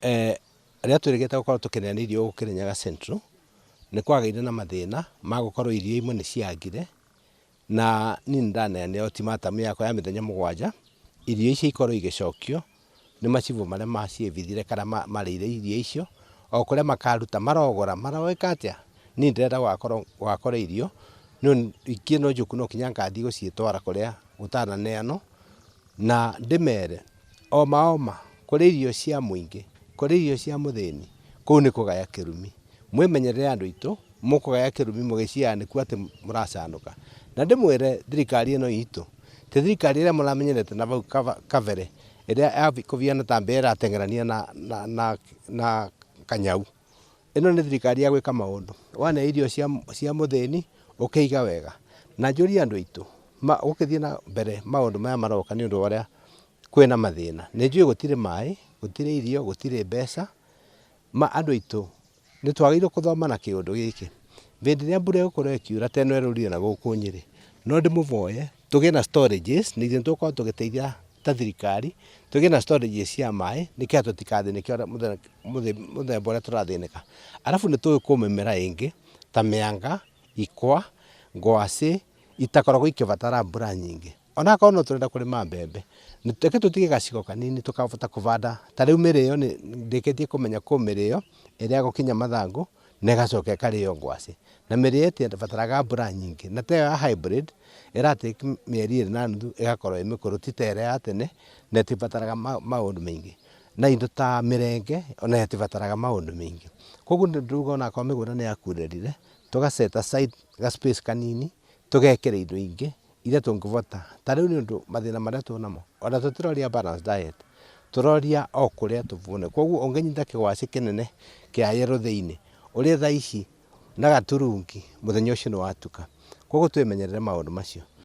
Rĩrĩa twĩrĩgĩte gũkorwo tũkĩrĩa irio gũkũ Kirinyaga Central, nĩ kwagĩire na mathĩna ma gũkorwo irio imwe nĩ ciagire, na niĩ nĩ ndaneanire ultimatum yakwa ya mĩthenya 7 irio icio ikorwo igĩcokio nĩ macibũ marĩa maciebithire kana marĩire irio icio, o kũrĩa makaruta marogora maroĩka atĩa. Niĩ ndĩrenda gũgakorwo irio ingĩ no njũku no kinya ngathiĩ gũciĩtwara kũrĩa gũtananeanwo, na ndĩmere oma kũrĩ irio cia mũingĩ, kũrĩ irio cia mũthĩni, kũu nĩ kũgaya kĩrumi. Mwĩmenyerere andũ aitũ, mũkũgaya kĩrumi mũgĩciaga nĩkuo atĩ mũracanũka. Na ndĩmwĩre thirikari ĩno itũ, ti thirikari ĩrĩa mũramenyerete na bau kabere, ĩrĩa yakũbiana ta mbĩa ĩrateng'erania na kanyau. Ĩno nĩ thirikari ya gwĩka maũndũ. Wana irio cia mũthĩni ũkĩiga wega. Na njũrie andũ aitũ, gũkĩthiĩ na mbere maũndũ maya maroka nĩ ũndũ wa ũrĩa kwĩna mathĩna. Nĩ njũĩ gũtirĩ maĩ, gũtirĩ irio, gũtirĩ mbeca, andũ aitũ nĩ twagĩrĩirwo gũthoma na kĩũndũ gĩkĩ. Hĩndĩ ĩrĩa mbura ĩgũkorwo ĩkiura ta ĩno ĩraurire na gũkũ Nyĩrĩ, no ndĩmũboye tũgĩe na storages, nĩ ithuĩ tũgũkorwo tũgĩteithia ta thirikari, tũgĩe na storages cia maĩ, nĩkĩha tũtikathĩnĩke mũthemba ũrĩa tũrathĩnĩka. Arabu nĩ tũĩ kwĩ mĩmera ĩngĩ ta mĩanga, ikwa, ngwacĩ, itakoragwo ikĩbatara mbura nyingĩ. Onakorwo no tũrenda kũrĩma mbembe, reke tũtige gacigo kanini tũkahota kũbanda. Ta rĩu mĩrĩo ndĩkĩtie kũmenya kwĩ mĩrĩo ĩrĩa gũkinya mathangũ na ĩgacoka ĩkarĩo ngwacĩ. Na mĩrĩo ĩtibataraga mbura nyingĩ. Na ta ĩyo ya hybrid ĩratake mĩeri 2.5 ĩgakorwo ĩ mĩkũrũ, ti ta ĩrĩa ya tene na ĩtibataraga maũndũ maingĩ. Na indo ta mĩrenge ona ĩtibataraga maũndũ maingĩ. Koguo ndĩruga onakorwo mĩgũnda nĩ yakurĩrire, tũga set aside ga space kanini, tũgekĩra indo ingĩ iria tũngĩbota. Ta rĩu nĩ ũndũ mathĩna marĩa twĩ namo, ona tũtiroria balanced diet, tũroria o kũrĩa tũbũne. Koguo ũngĩnyita kĩgwacĩ kĩnene kĩa yellow thĩinĩ, ũrĩe thaa ici na gaturungi, mũthenya ũcio nĩ watuka. Koguo twĩmenyerere maũndũ macio.